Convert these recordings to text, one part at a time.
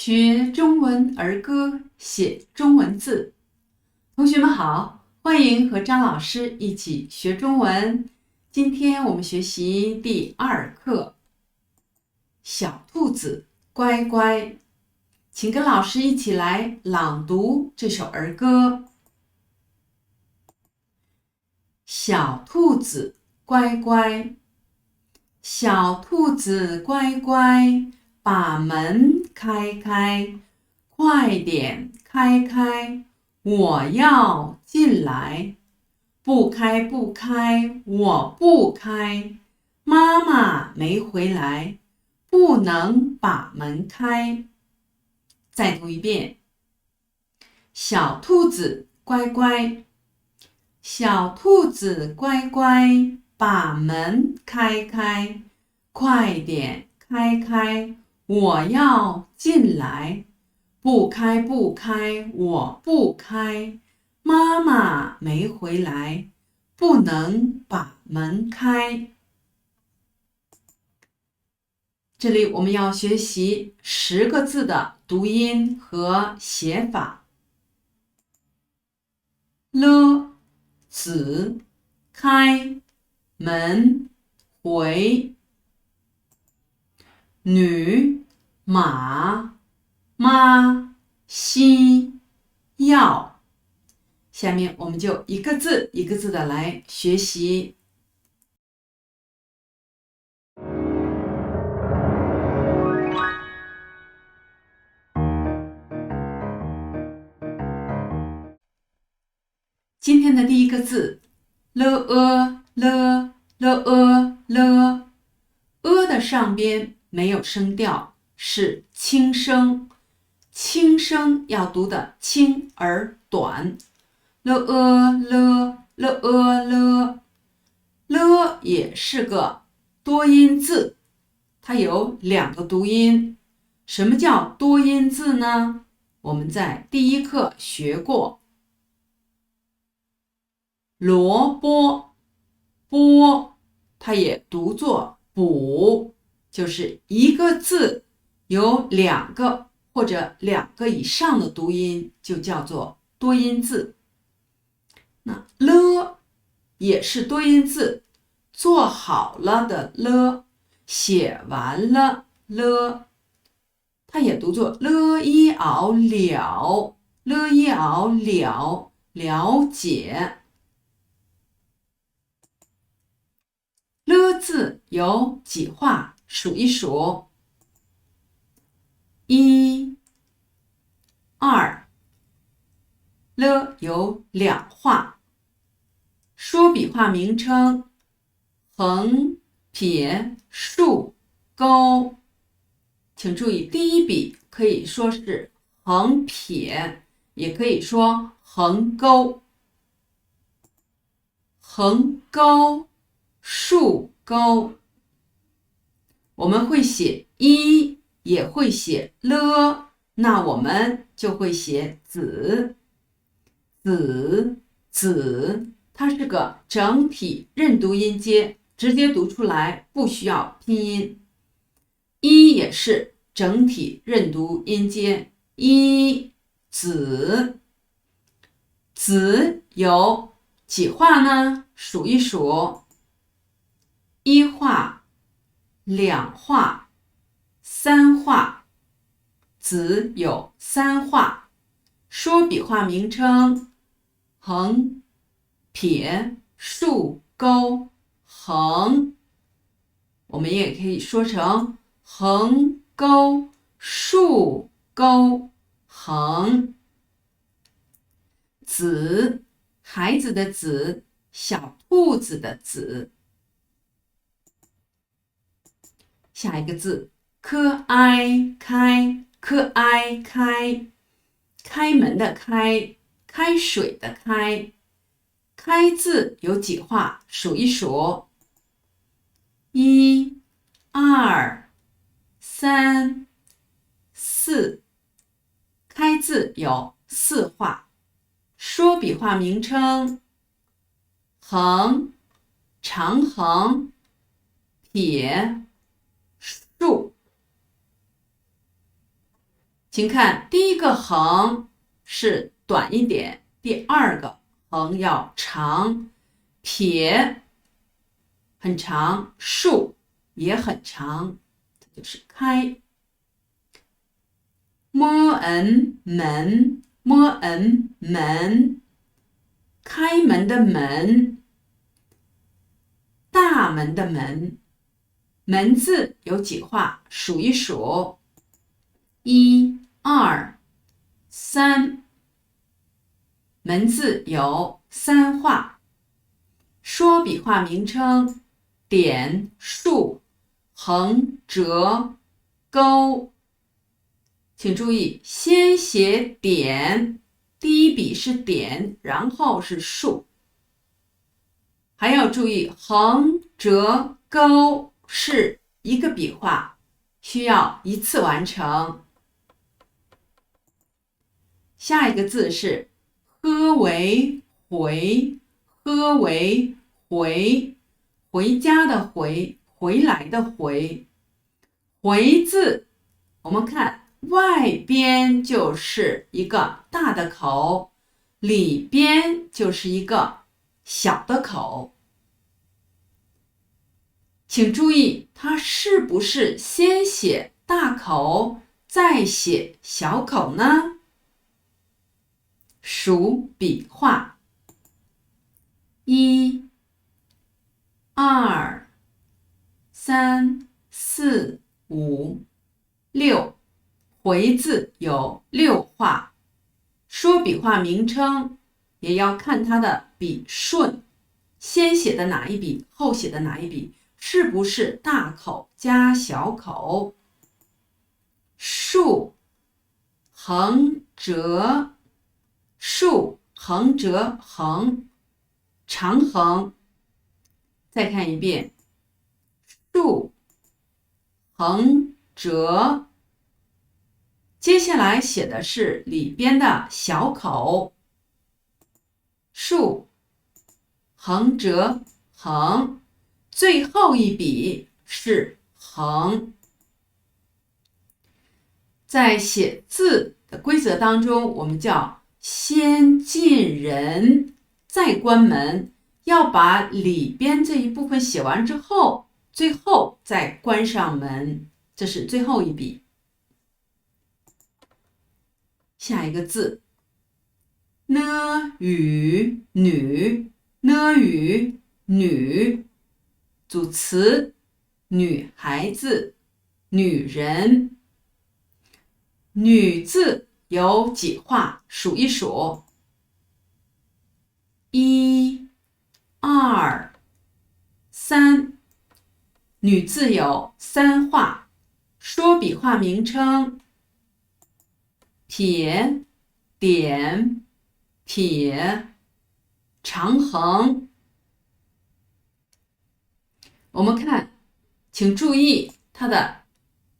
学中文儿歌，写中文字。同学们好，欢迎和张老师一起学中文。今天我们学习第2课，小兔子乖乖，请跟老师一起来朗读这首儿歌。小兔子乖乖，小兔子乖乖，把门开开，快点开开，我要进来。不开不开，我不开，妈妈没回来，不能把门开。再读一遍，小兔子乖乖，小兔子乖乖，把门开开，快点开开，我要进来。不开不开，我不开，妈妈没回来，不能把门开。这里我们要学习10个字的读音和写法。了子开门回，女马妈西要。下面我们就一个字一个字的来学习。今天的第一个字了的上边没有声调，是轻声，轻声要读的轻而短。了也是个多音字，它有2个读音。什么叫多音字呢？我们在第1课学过。萝卜波，它也读作补，就是一个字有2个或者2个以上的读音，就叫做多音字。那了也是多音字，做好了的了，写完了了，它也读作了一熬了，了一熬了，了解。了字有几画？数一数，1、2。了有2画。说笔画名称：横、撇、竖、钩。请注意，第一笔可以说是横撇，也可以说横钩。横钩、竖钩，我们会写一，也会写了，那我们就会写子，它是个整体认读音阶，直接读出来，不需要拼音。一也是整体认读音阶，一子有几画呢？数一数，1画、2画、3画，子有3画。说笔画名称：横、撇、竖、钩。横，我们也可以说成横钩、竖钩，横。子，孩子的子，小兔子的子。下一个字，可爱开，可爱开，开门的开，开水的开。开字有几画？数一数，1、2、3、4。开字有4画。说笔画名称：横、长横、撇、竖。请看第一个横是短一点，第二个横要长，撇很长，竖也很长，这就是开。门，门，开门的门，大门的门。门字有几画？数一数，1、2、3。门字有3画。说笔画名称：点、竖、横、折、钩。请注意，先写点，第一笔是点，然后是竖。还要注意，横、折、钩是一个笔画，需要一次完成。下一个字是呵为回，呵为回，回家的回，回来的回。回字，我们看外边就是一个大的口，里边就是一个小的口。请注意，它是不是先写大口，再写小口呢？数笔画，1、2、3、4、5、6。回字有6画。说笔画名称也要看它的笔顺，先写的哪一笔，后写的哪一笔，是不是大口加小口。竖、横、折，竖、横、折、横，长横。再看一遍，竖、横、折。接下来写的是里边的小口，竖、横、折、横，最后一笔是横。在写字的规则当中，我们叫先进人，再关门，要把里边这一部分写完之后，最后再关上门，这是最后一笔。下一个字，呢与女，呢与女，组词，女孩子，女人。女字有几画？数一数，1、2、3。女字有3画。说笔画名称：撇、点、撇、长横。我们看，请注意它的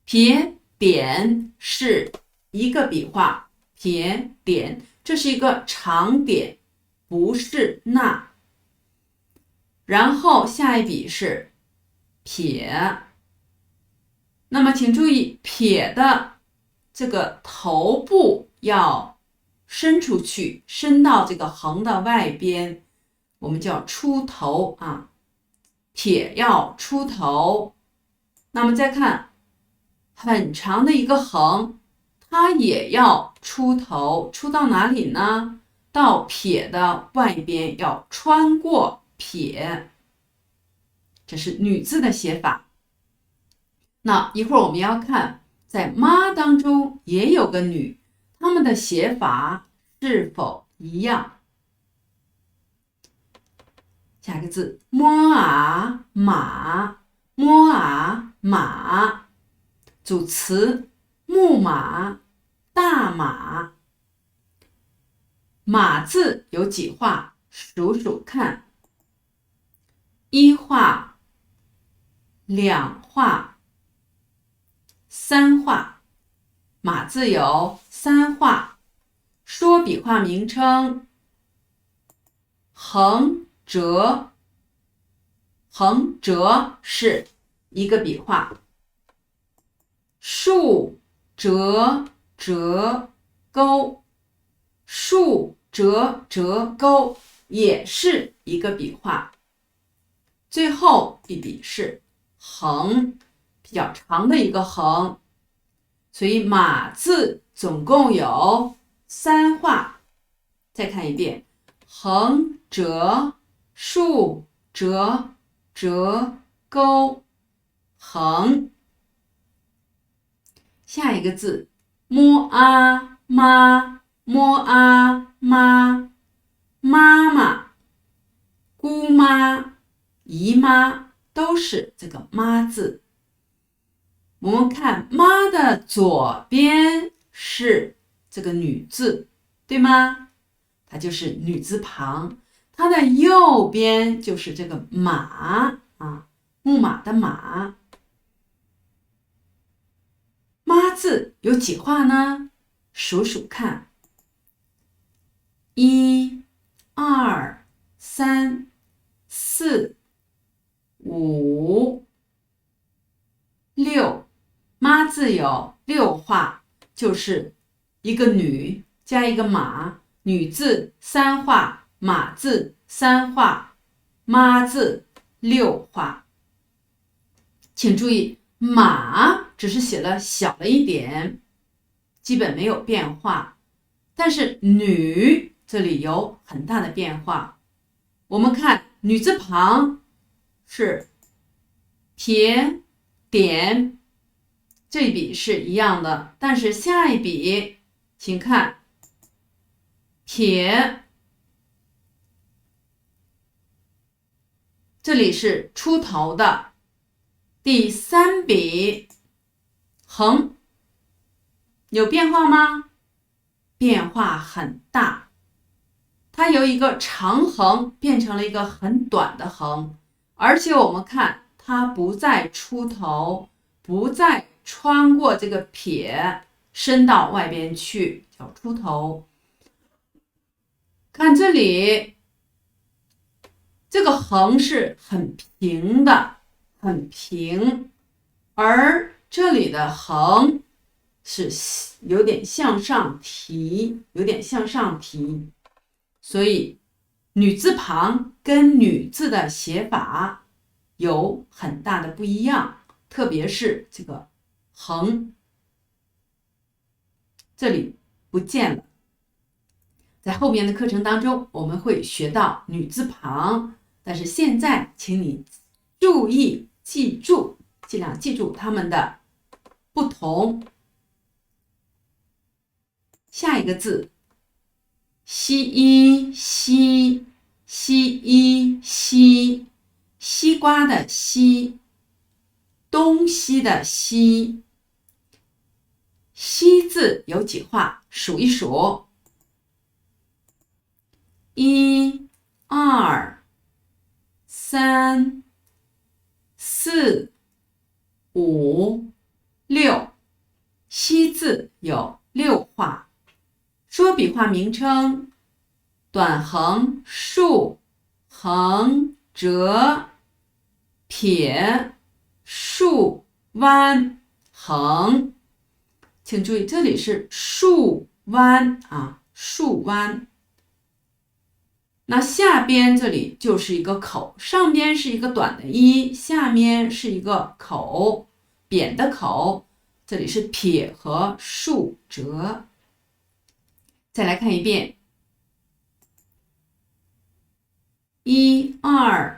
撇点是一个笔画，撇点，这是一个长点，不是捺。然后下一笔是撇。那么请注意，撇的这个头部要伸出去，伸到这个横的外边，我们叫出头啊，撇要出头。那么再看很长的一个横，它也要出头，出到哪里呢？到撇的外边，要穿过撇。这是女字的写法。那一会儿我们要看，在妈当中也有个女，她们的写法是否一样？下个字，摸啊马，摸啊马，组词，木马、大马。马字有几画？数数看，1画、2画、3画。马字有3画。说笔画名称：横、折。横、折是一个笔画。竖、折、折钩，竖折折钩也是一个笔画。最后一笔是横，比较长的一个横，所以马字总共有3画。再看一遍，横折竖折折钩横。下一个字摸啊妈，摸啊妈，妈妈、姑妈、姨妈都是这个妈字。我们看妈的左边是这个女字，对吗？它就是女字旁。它的右边就是这个马啊，木马的马。妈字有几画呢？数数看，1、2、3、4、5、6。妈字有6画，就是一个女加一个马，女字3画，马字3画，妈字6画。请注意，马只是写了小了一点，基本没有变化，但是女这里有很大的变化。我们看女字旁是撇点，这一笔是一样的，但是下一笔请看撇，这里是出头的。第3笔横有变化吗？变化很大，它由一个长横变成了一个很短的横，而且我们看它不再出头，不再穿过这个撇伸到外边去，叫出头。看这里，这个横是很平的，很平，而这里的横是有点向上提，所以女字旁跟女字的写法有很大的不一样，特别是这个横，这里不见了。在后面的课程当中，我们会学到女字旁，但是现在请你注意记住，尽量记住它们的不同。下一个字，西西，西瓜的西，东西的西。西字有几画？数一数，1、2、3、4、5、6。西字有6画。说笔画名称：短横、竖、横、折、撇、竖、弯、横。请注意，这里是竖弯啊，竖弯。那下边这里就是一个口，上边是一个短的一，下面是一个口，扁的口。这里是撇和竖折。再来看一遍，1、2、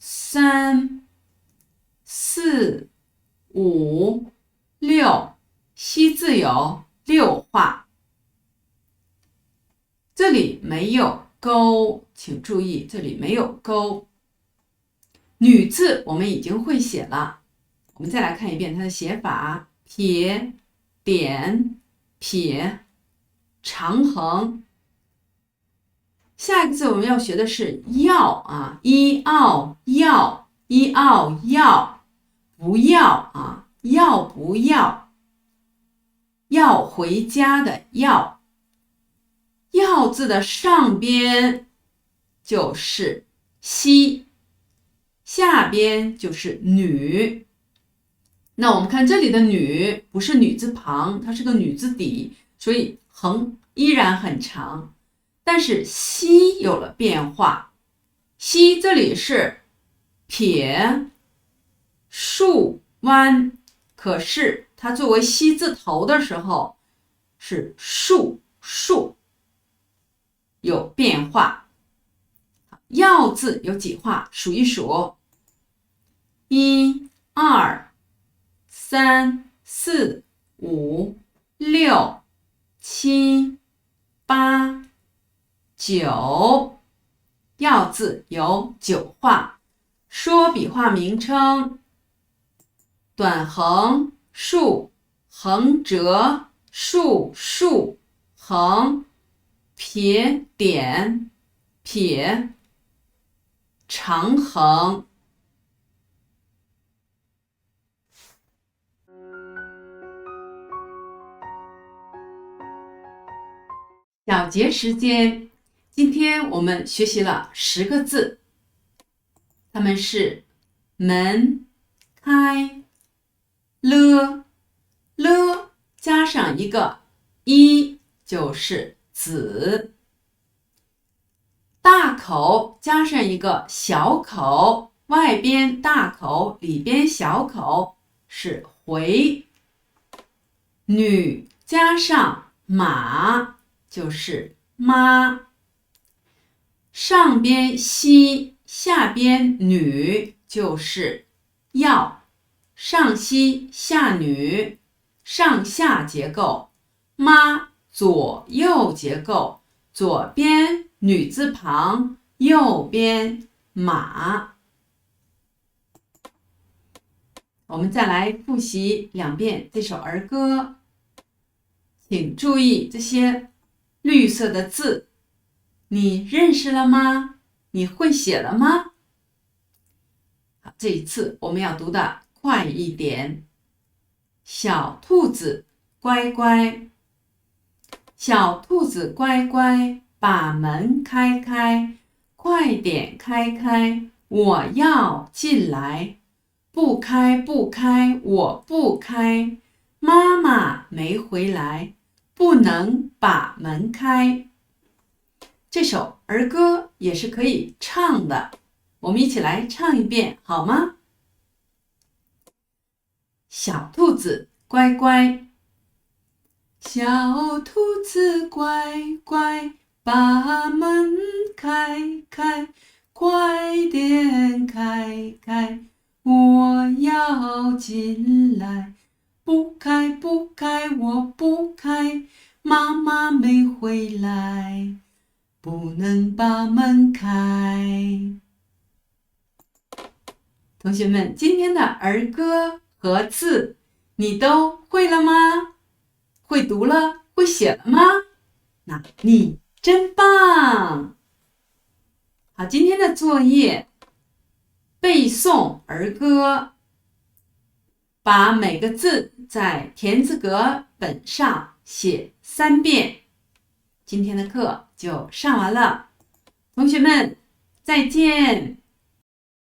3、4、5、6。西字有6画，这里没有钩，请注意，这里没有钩。女字我们已经会写了，我们再来看一遍它的写法：撇、点、撇、长横。下一个字我们要学的是要啊，一奥要，一奥要，不要啊，要不要，要回家的要。要字的上边就是西，下边就是女。那我们看这里的女不是女字旁，它是个女字底，所以横依然很长。但是西有了变化，西这里是撇竖弯，可是它作为西字头的时候是竖，有变化。要字有几画？数一数，1、2、3、4、5、6、7、8、9。要字有9画。说笔画名称：短横、竖、横折、竖、横、撇点、撇、长横。小节时间，今天我们学习了10个字，它们是门、开、了加上一个一就是子，大口加上一个小口，外边大口，里边小口是回，女加上马就是妈，上边西下边女就是要，上西下女，上下结构，妈左右结构，左边女字旁，右边马。我们再来复习2遍这首儿歌，请注意这些绿色的字，你认识了吗？你会写了吗？好，这一次我们要读的快一点。小兔子乖乖，小兔子乖乖，把门开开，快点开开，我要进来。不开不开，我不开，妈妈没回来，不能把门开。这首儿歌也是可以唱的，我们一起来唱一遍好吗？小兔子乖乖，小兔子乖乖，把门开开，快点开开，我要进来。不开不开，我不开，妈妈没回来，不能把门开。同学们，今天的儿歌和字你都会了吗？会读了，会写了吗？那你真棒！好，今天的作业背诵儿歌，把每个字在田字格本上写3遍。今天的课就上完了，同学们再见。